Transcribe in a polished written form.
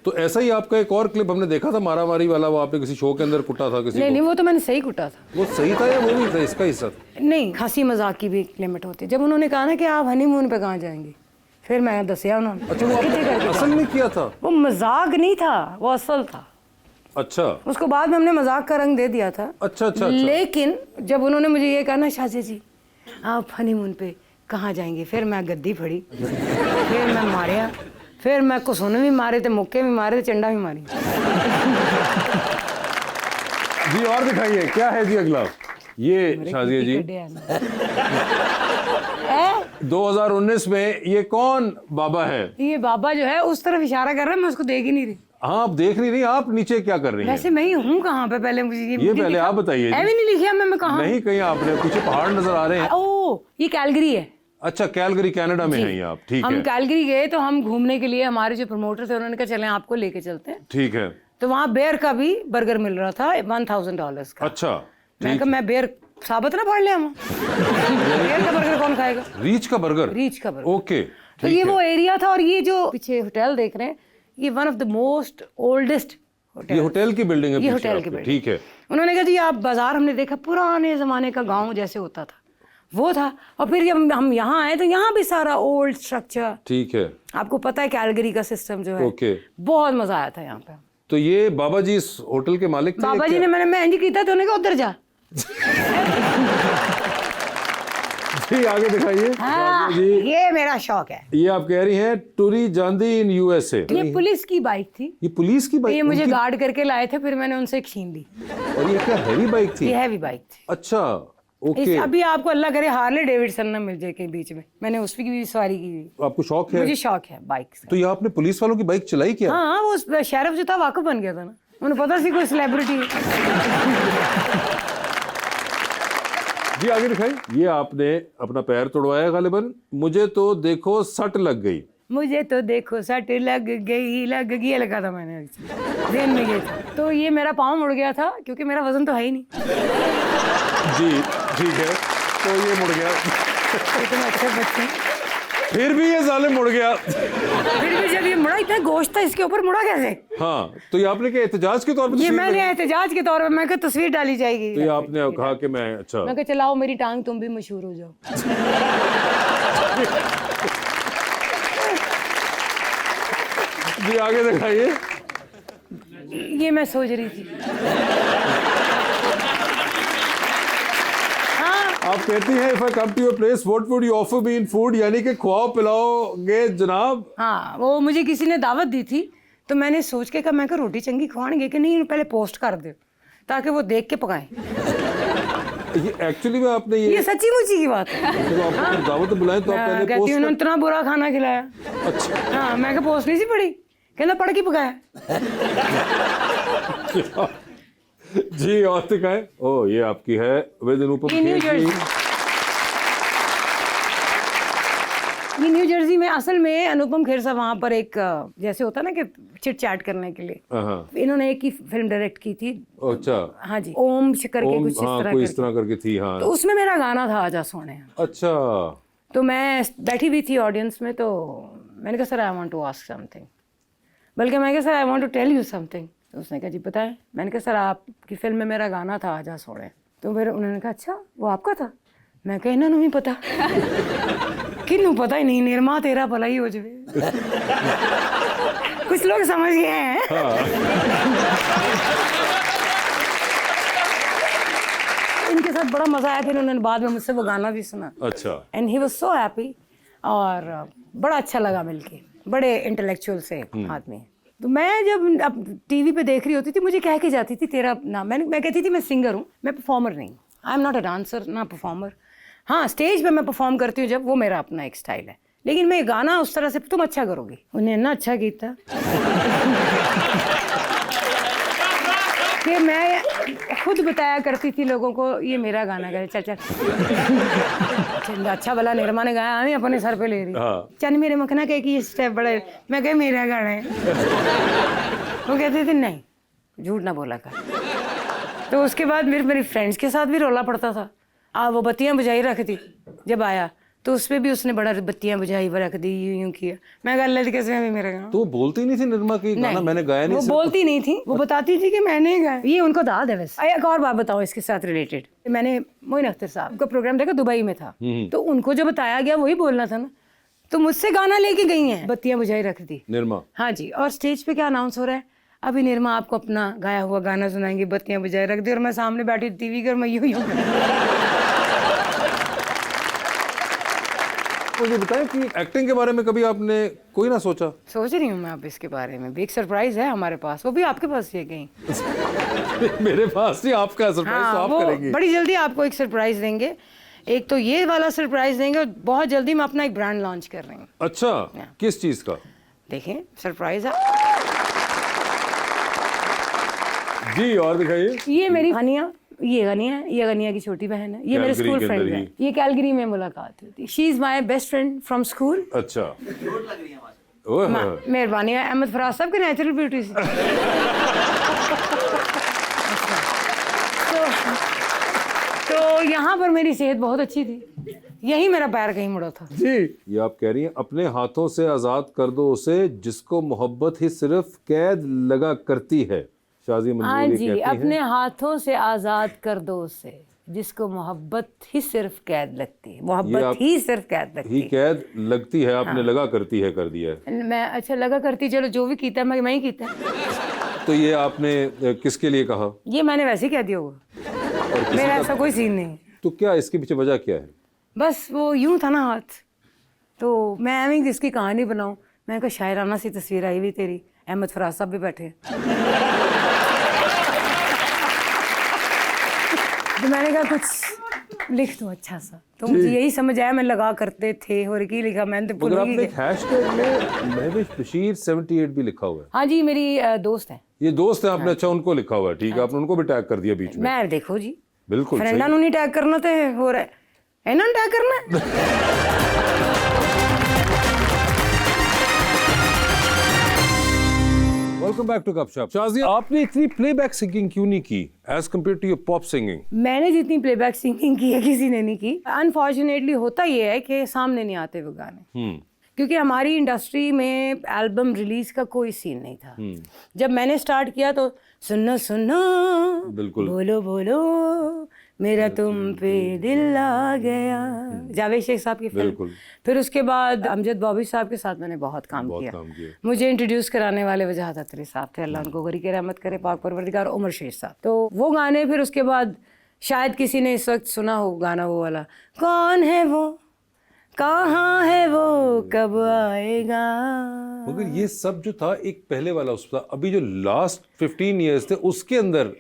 तो ऐसा ही आपका एक और क्लिप हमने देखा था मारामारी वाला, वो आपने किसी शो के अंदर कुटा था किसी नहीं को। नहीं, वो तो मैंने सही कुटा था। वो सही था या वो भी था इसका हिस्सा? नहीं, हंसी मजाक की भी एक लिमिट होती है। जब उन्होंने कहा ना कि आप हनीमून पे कहाँ जाएंगे, फिर मैं दसिया उन्होंने। अच्छा, वो आपने असल में किया था? वो मजाक नहीं था, वो असल था। अच्छा, उसको बाद में हमने मजाक का रंग दे दिया था। अच्छा अच्छा। लेकिन जब उन्होंने मुझे ये कहा ना, शाजी जी आप हनीमून पे कहाँ जाएंगे, फिर मैं गद्दी फड़ी, फिर मैं मारिया, फिर मैं कुसुन भी मारे थे, मुक्के भी मारे थे, चंडा भी मारी। जी और दिखाइए क्या है जी अगला। ये शाजिया जी 2019 में ये कौन बाबा है? ये बाबा जो है उस तरफ इशारा कर रहा है, मैं उसको देख ही नहीं रही। हाँ, आप देख नहीं रही, आप नीचे क्या कर रही हैं? वैसे मैं ही हूँ कहाँ पे, पहले मुझे ये पहले आप बताइए। भी नहीं लिखा मैं कहाँ? नहीं, कहीं आपने पीछे पहाड़ नजर आ रहे हैं। ओ, ये कैलगरी है। अच्छा, कैलगरी कनाडा में है ये आप, ठीक है। हम कैलगरी गए तो हम घूमने के लिए, हमारे जो प्रमोटर थे उन्होंने कहा चलें आपको लेके चलते हैं। ठीक है। तो वहाँ बेयर का भी बर्गर मिल रहा था $1000 का। अच्छा, मैं कहा मैं बेयर साबित ना पढ़ लिया हम। बेयर का बर्गर कौन खाएगा? रीच का बर्गर? रीच का बर्गर। ओके, तो ये वो एरिया था, और ये जो पीछे होटल देख रहे हैं, ये one of the most oldest hotel. ये होटल की बिल्डिंग है? ये पीछे होटल की आपके, बिल्डिंग। ठीक है। उन्होंने कहा जी आप बाजार, हमने देखा पुराने जमाने का गांव जैसे होता था वो था। और फिर जब हम यहाँ आए तो यहाँ भी सारा ओल्ड स्ट्रक्चर। ठीक है। आपको पता है कैलगरी का सिस्टम जो है। ओके। बहुत मजा आया था यहाँ पे। तो ये बाबा जी इस होटल के मालिक थे? बाबा जी ने मैं इंज किया तो उन्होंने कहा उधर जा। जी आगे दिखाइए। हाँ, जी ये मेरा शौक है। ये आप कह रही हैं टूरी जांदी इन यूएसए। ये पुलिस की बाइक थी। ये पुलिस की बाइक? ये मुझे गार्ड करके लाए थे, फिर मैंने उनसे छीन ली। और ये क्या हैवी बाइक थी? ये हैवी बाइक थी। अच्छा, ओके। अभी आपको अल्लाह करे हार्ले डेविडसन ना मिल जाए के बीच में, मैंने उसकी भी सवारी की। आपको शौक है? मुझे शौक है बाइक से। तो ये आपने पुलिस वालों की बाइक चलाई क्या? हाँ, वो शेरिफ जो था वाकफ बन गया था ना, उन्हें पता सी कोई सेलिब्रिटी है। जी आगे दिखाई। ये आपने अपना पैर तोड़वाया गालिबन। मुझे तो देखो सट लग गई। मुझे तो देखो सट लग गई लगा था मैंने दिन में ये था। तो ये मेरा पाँव मुड़ गया था क्योंकि मेरा वजन तो है ही नहीं। जी ठीक है, तो ये मुड़ गया। इतने अच्छे बच्चे, फिर भी ये जालिम मुड़ गया। फिर भी जब ये मुड़ा, इतना गोश्त था इसके ऊपर, मुड़ा कैसे? हाँ, तो ये आपने क्या एहतजाज के तौर पर? ये मैंने एहतजाज के तौर पर, मैं कहा तस्वीर डाली जाएगी। तो ये आपने कहा कि मैं, अच्छा, मैं कहा चलाओ मेरी टांग, तुम भी मशहूर हो जाओ। जी आगे दिखाइए। ये मैं सोच रही थी। आप कहती हैं if I come to your place what would you offer me in food, यानी कि खुआओ पिलाओगे जनाब? हाँ, वो मुझे किसी ने दावत दी थी तो मैंने सोच के कहा, मैं कहा रोटी चंगी खवाएंगे कि नहीं, पहले पोस्ट कर दो ताकि वो देख के पकाएं। ये एक्चुअली में आपने ये सच्ची मुच्ची की बात है। तो आपको जब दावत बुलाएं तो आप पहले कहती हूँ उन्होंने इतना बुरा खाना खिलाया। अच्छा, हाँ, मैं कहा पोस्ट नहीं सी पड़ी, कहना पढ़ के पकाया। जी और दिखाएं। ओ ये आपकी है विद अनुपम खेर जी। ये न्यू जर्सी में, असल में अनुपम खेर साहब वहाँ पर एक जैसे होता ना कि चिट चैट करने के लिए, इन्होंने एक ही फिल्म डायरेक्ट की थी। अच्छा, हाँ जी, ओम करके कुछ इस तरह करके थी। हाँ, तो उसमें मेरा गाना था आजा सोने। अच्छा, तो मैं बैठी हुई थी ऑडियंस में, तो मैंने कहा sir I want to ask something, बल्कि मैं कहा sir I want to tell you something. तो उसने कहा जी बताएं। मैंने कहा सर आपकी फिल्म में मेरा गाना था आजा सोने। तो फिर उन्होंने कहा अच्छा वो आपका था? मैं कहा इन्होंने नहीं पता। किन्नू पता ही नहीं, निर्मा तेरा भला ही हो जाए। कुछ लोग समझ गए हैं। इनके साथ बड़ा मजा आया, फिर उन्होंने बाद में मुझसे वो गाना भी सुना। अच्छा, and he was so happy, और बड़ा अच्छा लगा मिलके। बड़े इंटेलेक्चुअल से आदमी। तो मैं जब अब टीवी पे देख रही होती थी, मुझे कह के जाती थी तेरा नाम, मैं कहती थी मैं सिंगर हूँ, मैं परफॉर्मर नहीं, I am not a dancer ना परफॉर्मर। हाँ, स्टेज पे मैं परफॉर्म करती हूँ जब, वो मेरा अपना एक स्टाइल है, लेकिन मैं गाना उस तरह से तुम अच्छा करोगी। उन्हें ना अच्छा गीता कि मैं खुद बताया करती थी लोगों को ये मेरा गाना गा, चल अच्छा भला निर्मा ने गाया, मैं अपने सर पे ले रही। चल मेरे मखना कहे कि ये स्टेप बड़े, मैं कहे मेरा गाना है। वो कहते थे नहीं झूठ ना बोला कर। तो उसके बाद मेरे फ्रेंड्स के साथ भी रोला पड़ता था। वो बत्तियां बुझाई रखती, जब आया तो उसमें भी उसने बड़ा बत्तियां बुझाई रख दी, यूं किया। मैं अल्लाह की कसम है मेरा गाना। तो वो बोलती नहीं थी निर्मा की गाना मैंने गाया नहीं? वो बोलती नहीं थी, वो बताती थी कि मैंने गाया। ये उनका दाद है वैसे। एक और बात बताओ इसके साथ रिलेटेड, मैंने मोइन अख्तर साहब का प्रोग्राम देखा दुबई में था, तो उनको जो बताया गया वही बोलना था ना, तो मुझसे गाना लेके गई हैं, बत्तियां बुझाई रख दी निर्मा। हाँ जी। और स्टेज पे क्या अनाउंस हो रहा है, अभी निर्मा आपको अपना गाया हुआ गाना सुनाएंगे, बत्तियां बुझाई रख दी, और मैं सामने बैठी टीवी कर, मैं यूं मुझे बताएं कि एक्टिंग के बारे में कभी आपने कोई ना सोचा? सोच रही हूँ मैं अब इसके बारे में भी, एक सरप्राइज है हमारे पास, वो भी आपके पास ही है कहीं। मेरे पास नहीं, आपका सरप्राइज तो आप वो करेंगी। बड़ी जल्दी आपको एक सरप्राइज देंगे, एक तो ये वाला सरप्राइज देंगे, और बहुत जल्दी मैं अपना एक ब्रांड लॉन्च कर रही हूँ। अच्छा, किस चीज का? देखें सरप्राइज है जी, और दिखाइए। ये मेरी गनिया, ये गनिया की छोटी बहन है, ये मेरे कैलगरी स्कूल के फ्रेंड अंदर है, ही। ये कैलगरी में मुलाकात हुई थी। She is my best friend from school. अच्छा, ओह मेहरबानी है अहमद फराज साहब की नेचुरल ब्यूटी से। तो यहाँ पर मेरी सेहत बहुत अच्छी थी, यही मेरा पैर कहीं मुड़ा था। जी, ये आप कह रही हैं अपने हाथों से आजाद कर दो उसे जिसको मोहब्बत ही सिर्फ कैद लगा करती है। शाजी हाँ मंजूर जी, कहती अपने हैं। हाथों से आजाद कर दो उसे जिसको मोहब्बत ही सिर्फ कैद लगती है, मोहब्बत ही सिर्फ कैद लगती ही है। कैद लगती है, आपने लगा करती है कर दिया है। मैं अच्छा लगा करती, चलो जो भी कीता मैं ही कीता। तो ये आपने किसके लिए कहा? ये मैंने वैसे ही कह दिया होगा, मेरा ऐसा कोई सीन नहीं। तो क्या इसके पीछे वजह क्या है? बस वो यूं था ना हाथ, तो मैं एवं किसकी कहानी बनाऊं, मैं कहा शायराना सी तस्वीर आई हुई तेरी, अहमद फराज साहब भी बैठे तो मैंने कहा कुछ लिख दो अच्छा सा, तो मुझे यही समझ आया, मैं लगा करते थे और की लिखा मैंने, तो भूल मगर ही आपने गई। हैशटैग में महविश बशीर 78 भी लिखा हुआ है। हाँ जी, मेरी दोस्त है। ये दोस्त है आपने? अच्छा, उनको लिखा हुआ है, ठीक है, आपने उनको भी टैग कर दिया बीच में। मैं देखो जी, बिल्कुल सही। फ्रेंडा नहीं टैग करना तो हो रहा है ना, टैग करना है। वेलकम बैक टू गपशप। शाजिया, आपने इतनी प्लेबैक सिंगिंग क्यों नहीं की as compare to your pop singing? मैंने जितनी प्लेबैक सिंगिंग की है किसी ने नहीं की। अनफॉर्चुनेटली होता ये है कि सामने नहीं आते वो गाने, क्योंकि हमारी इंडस्ट्री में एल्बम रिलीज का कोई सीन नहीं था। जब मैंने स्टार्ट किया तो सुनो सुनो बिल्कुल बोलो बोलो मेरा तुम पे दिल आ गया, जावेद शेख साहब की फिल्म। बिल्कुल। फिर उसके बाद अमजद बॉबी साहब के साथ मैंने बहुत काम किया। मुझे इंट्रोड्यूस कराने वाले वजाहत अख्तरी साहब थे, अल्लाह उनको गरी के रहमत करे, पाक परवरदिगार, उमर शेख साहब। तो वो गाने, फिर उसके बाद शायद किसी ने इस वक्त सुना हो गाना वो वाला, कौन है वो, कहाँ है वो, कब आएगा। मगर ये सब जो था एक पहले वाला उस था, अभी जो लास्ट 15 इयर्स थे उसके अंदर